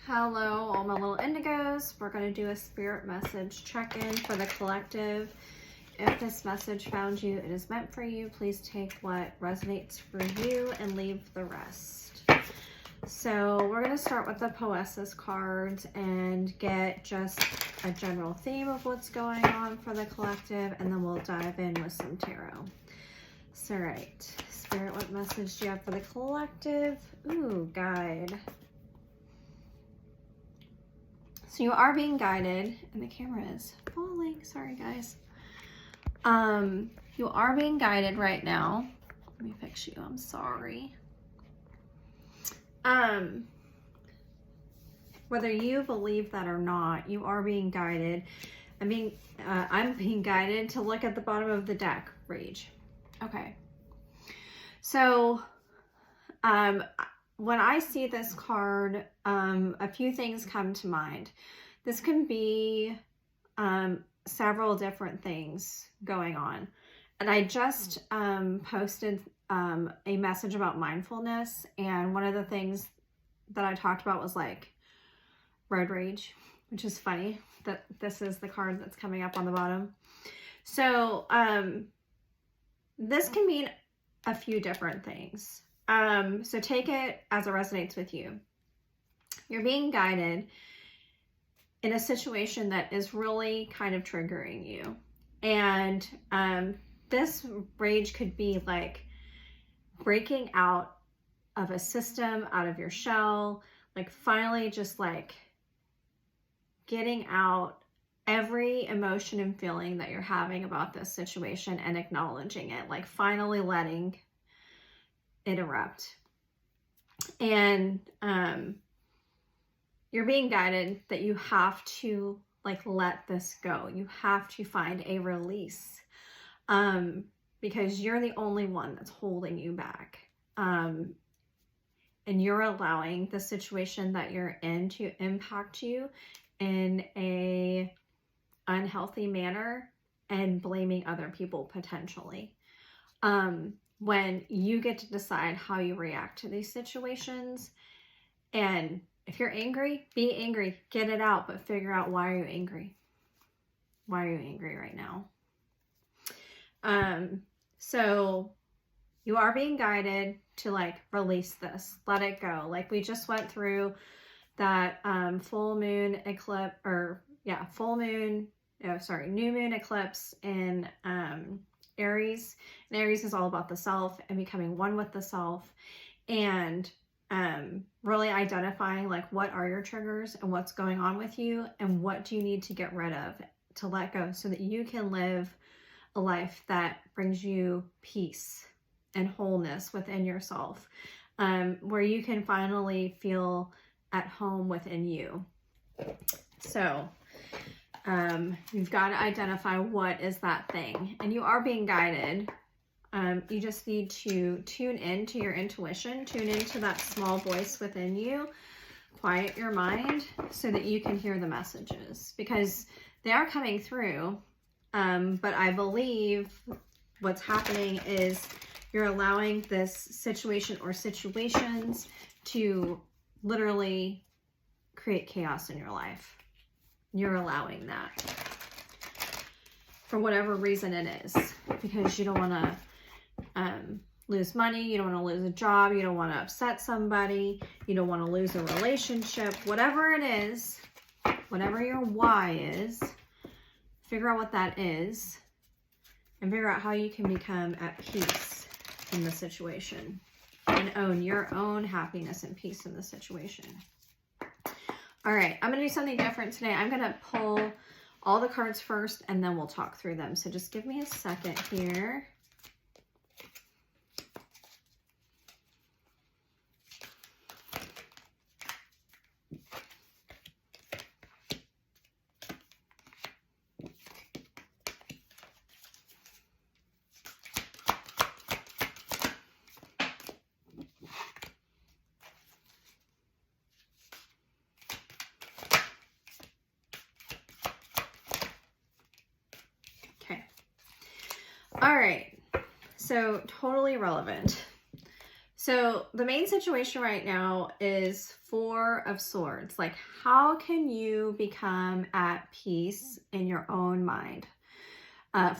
Hello, all my little indigos. We're going to do a spirit message check-in for the collective. If this message found you, it is meant for you. Please take what resonates for you and leave the rest. So we're going to start with the Poesis cards and get just a general theme of what's going on for the collective, and then we'll dive in with some tarot. So, right, Spirit, what message do you have for the collective? Ooh, guide. So you are being guided, and the camera is falling. Sorry, guys. You are being guided right now. Let me fix you. I'm sorry. Whether you believe that or not, you are being guided. I'm being guided to look at the bottom of the deck, Rage. Okay. So, when I see this card, a few things come to mind. This can be several different things going on. And I just posted a message about mindfulness, and one of the things that I talked about was like road rage, which is funny that this is the card that's coming up on the bottom. So this can mean a few different things. So take it as it resonates with you. You're being guided in a situation that is really kind of triggering you. And this rage could be like breaking out of a system, out of your shell, like finally just like getting out every emotion and feeling that you're having about this situation and acknowledging it, like finally letting it erupt. And you're being guided that you have to like let this go. You have to find a release because you're the only one that's holding you back. And you're allowing the situation that you're in to impact you in a unhealthy manner and blaming other people potentially. When you get to decide how you react to these situations. And if you're angry, be angry, get it out, but figure out, why are you angry? Why are you angry right now? So you are being guided to like release this, let it go. Like we just went through that new moon eclipse in Aries. And Aries is all about the self and becoming one with the self, and really identifying like what are your triggers and what's going on with you and what do you need to get rid of, to let go, so that you can live a life that brings you peace and wholeness within yourself, where you can finally feel at home within you. So you've got to identify what is that thing, and you are being guided. You just need to tune into your intuition, tune into that small voice within you, quiet your mind so that you can hear the messages, because they are coming through. But I believe what's happening is you're allowing this situation or situations to literally create chaos in your life. You're allowing that for whatever reason it is, because you don't want to lose money, you don't want to lose a job, you don't want to upset somebody, you don't want to lose a relationship, whatever it is, whatever your why is, figure out what that is and figure out how you can become at peace in the situation and own your own happiness and peace in the situation. All right, I'm going to do something different today. I'm going to pull all the cards first and then we'll talk through them. So just give me a second here. All right, so totally relevant. So the main situation right now is Four of Swords. Like, how can you become at peace in your own mind?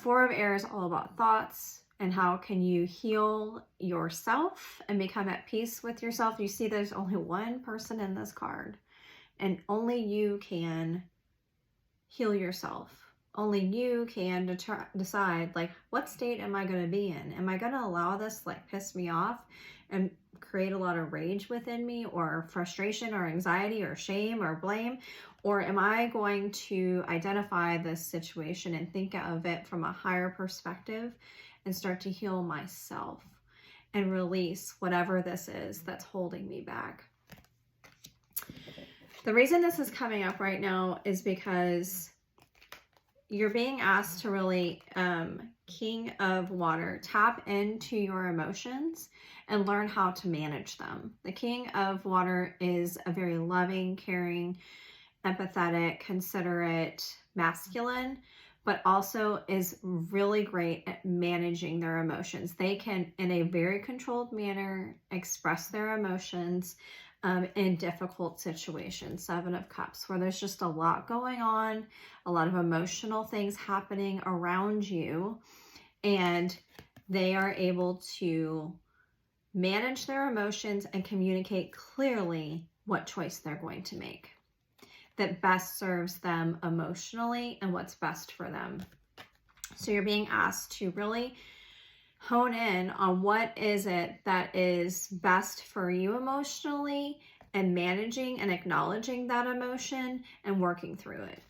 Four of Air is all about thoughts and how can you heal yourself and become at peace with yourself. You see there's only one person in this card, and only you can heal yourself. Only you can decide, like, what state am I going to be in? Am I going to allow this like piss me off and create a lot of rage within me, or frustration, or anxiety, or shame, or blame? Or am I going to identify this situation and think of it from a higher perspective and start to heal myself and release whatever this is that's holding me back? The reason this is coming up right now is because you're being asked to really, King of Water, tap into your emotions and learn how to manage them. The King of Water is a very loving, caring, empathetic, considerate masculine, but also is really great at managing their emotions. They can, in a very controlled manner, express their emotions in difficult situations. Seven of Cups, where there's just a lot going on, a lot of emotional things happening around you, and they are able to manage their emotions and communicate clearly what choice they're going to make that best serves them emotionally and what's best for them. So you're being asked to really hone in on what is it that is best for you emotionally, and managing and acknowledging that emotion and working through it.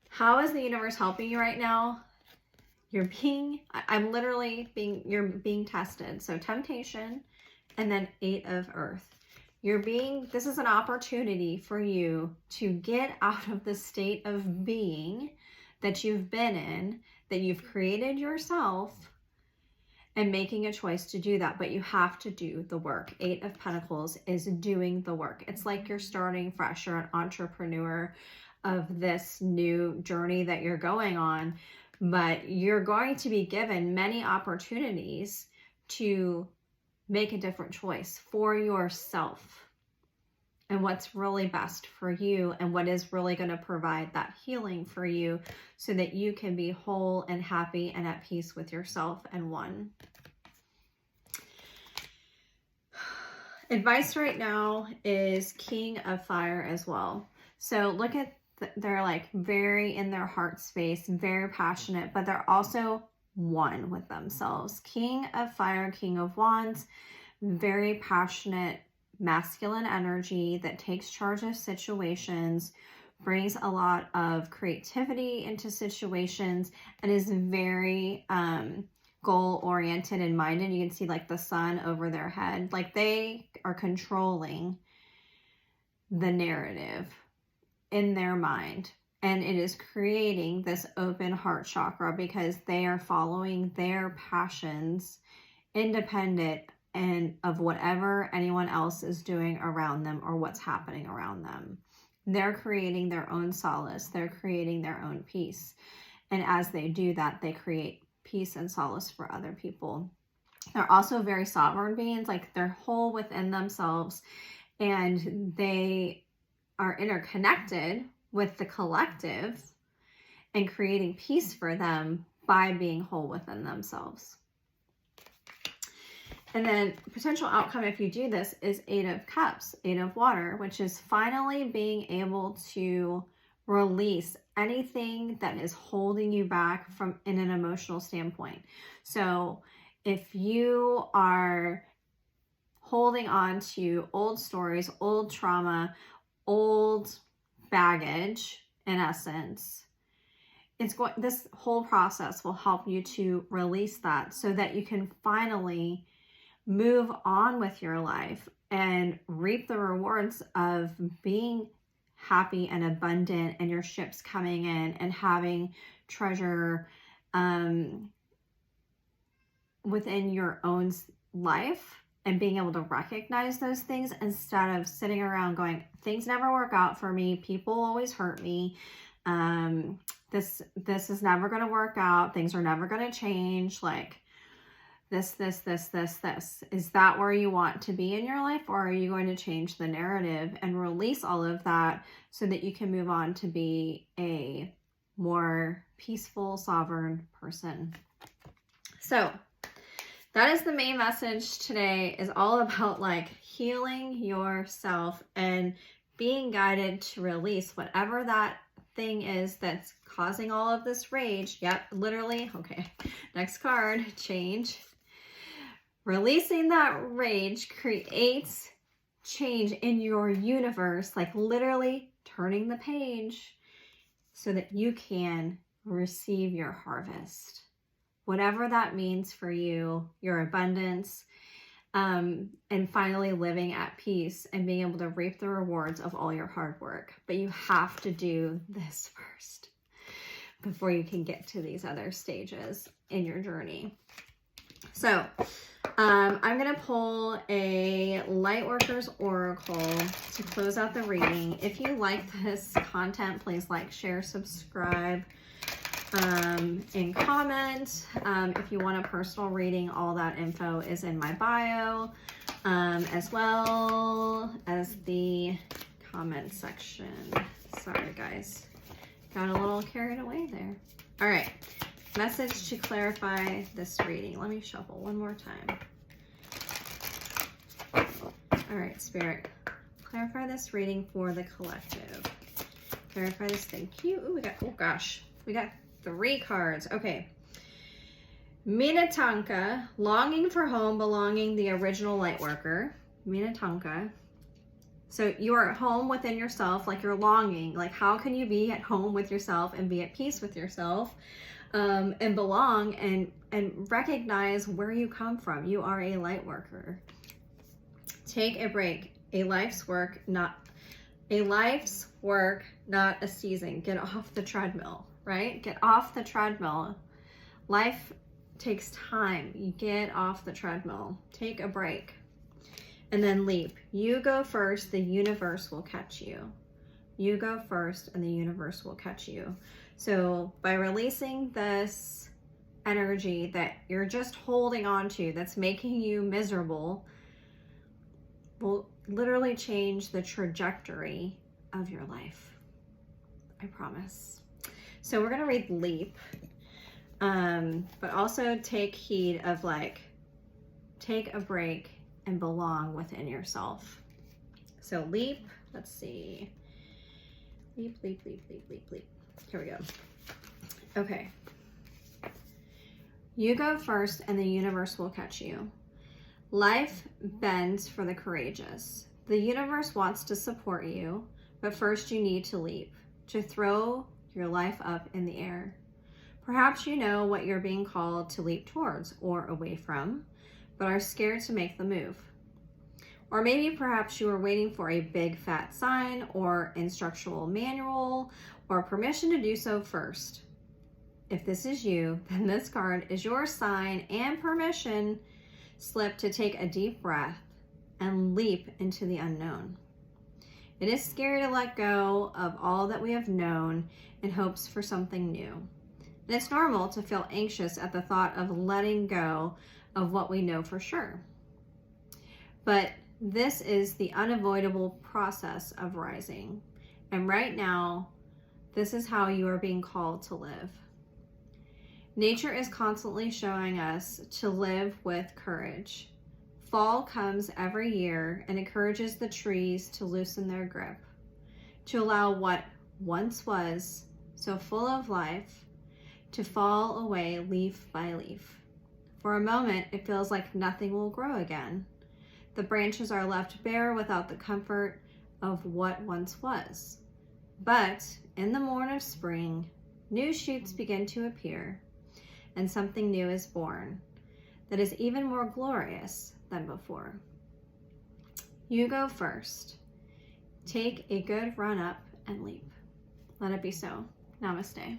How is the universe helping you right now? You're being tested. So temptation, and then Eight of Earth. This is an opportunity for you to get out of the state of being that you've been in, that you've created yourself, and making a choice to do that. But you have to do the work. Eight of Pentacles is doing the work. It's like you're starting fresh. You're an entrepreneur of this new journey that you're going on, but you're going to be given many opportunities to make a different choice for yourself and what's really best for you, and what is really going to provide that healing for you so that you can be whole and happy and at peace with yourself and one. Advice right now is King of Fire as well. So look at, they're like very in their heart space, very passionate, but they're also one with themselves. King of Fire, King of Wands, very passionate, masculine energy that takes charge of situations, brings a lot of creativity into situations, and is very goal oriented and minded. You can see like the sun over their head. Like they are controlling the narrative in their mind, and it is creating this open heart chakra because they are following their passions independent and of whatever anyone else is doing around them or what's happening around them. They're creating their own solace. They're creating their own peace. And as they do that, they create peace and solace for other people. They're also very sovereign beings, like they're whole within themselves, and they are interconnected with the collective and creating peace for them by being whole within themselves. And then potential outcome if you do this is Eight of Cups, Eight of Water, which is finally being able to release anything that is holding you back from in an emotional standpoint. So if you are holding on to old stories, old trauma, old baggage, in essence, this whole process will help you to release that so that you can finally move on with your life and reap the rewards of being happy and abundant, and your ships coming in and having treasure within your own life, and being able to recognize those things instead of sitting around going, things never work out for me, people always hurt me, this is never going to work out, things are never going to change. Like, this, this, this, this, this. Is that where you want to be in your life, or are you going to change the narrative and release all of that so that you can move on to be a more peaceful, sovereign person? So that is the main message today, is all about like healing yourself and being guided to release whatever that thing is that's causing all of this rage. Yep, literally. Okay, next card, change. Releasing that rage creates change in your universe, like literally turning the page so that you can receive your harvest. Whatever that means for you, your abundance, and finally living at peace and being able to reap the rewards of all your hard work. But you have to do this first before you can get to these other stages in your journey. So I'm going to pull a Lightworkers Oracle to close out the reading. If you like this content, please like, share, subscribe, and comment. If you want a personal reading, all that info is in my bio, as well as the comment section. Sorry guys, got a little carried away there. All right, message to clarify this reading. Let me shuffle one more time. All right, Spirit, clarify this reading for the collective. Clarify this. Thank you. Ooh, oh gosh, we got 3 cards. Okay. Minnetonka, longing for home, belonging, the original Lightworker. Minnetonka. So you are at home within yourself, like you're longing. Like, how can you be at home with yourself and be at peace with yourself, and belong and recognize where you come from? You are a Lightworker. Take a break. A life's work, not a season. Get off the treadmill, right? Get off the treadmill. Life takes time. You get off the treadmill. Take a break. And then leap. You go first, the universe will catch you. You go first and the universe will catch you. So by releasing this energy that you're just holding on to, that's making you miserable, will literally change the trajectory of your life. I promise. So we're going to read leap, but also take heed of like, take a break and belong within yourself. So leap, let's see. Leap, leap, leap, leap, leap, leap. Here we go. Okay. You go first and the universe will catch you. Life bends for the courageous. The universe wants to support you, but first you need to leap, to throw your life up in the air. Perhaps you know what you're being called to leap towards or away from, but are scared to make the move. Or maybe perhaps you are waiting for a big fat sign or instructional manual or permission to do so first. If this is you, then this card is your sign and permission slip to take a deep breath and leap into the unknown. It is scary to let go of all that we have known in hopes for something new. And it's normal to feel anxious at the thought of letting go of what we know for sure. But this is the unavoidable process of rising. And right now, this is how you are being called to live. Nature is constantly showing us to live with courage. Fall comes every year and encourages the trees to loosen their grip, to allow what once was so full of life to fall away leaf by leaf. For a moment, it feels like nothing will grow again. The branches are left bare without the comfort of what once was. But in the morn of spring, new shoots begin to appear, and something new is born that is even more glorious than before. You go first. Take a good run up and leap. Let it be so. Namaste.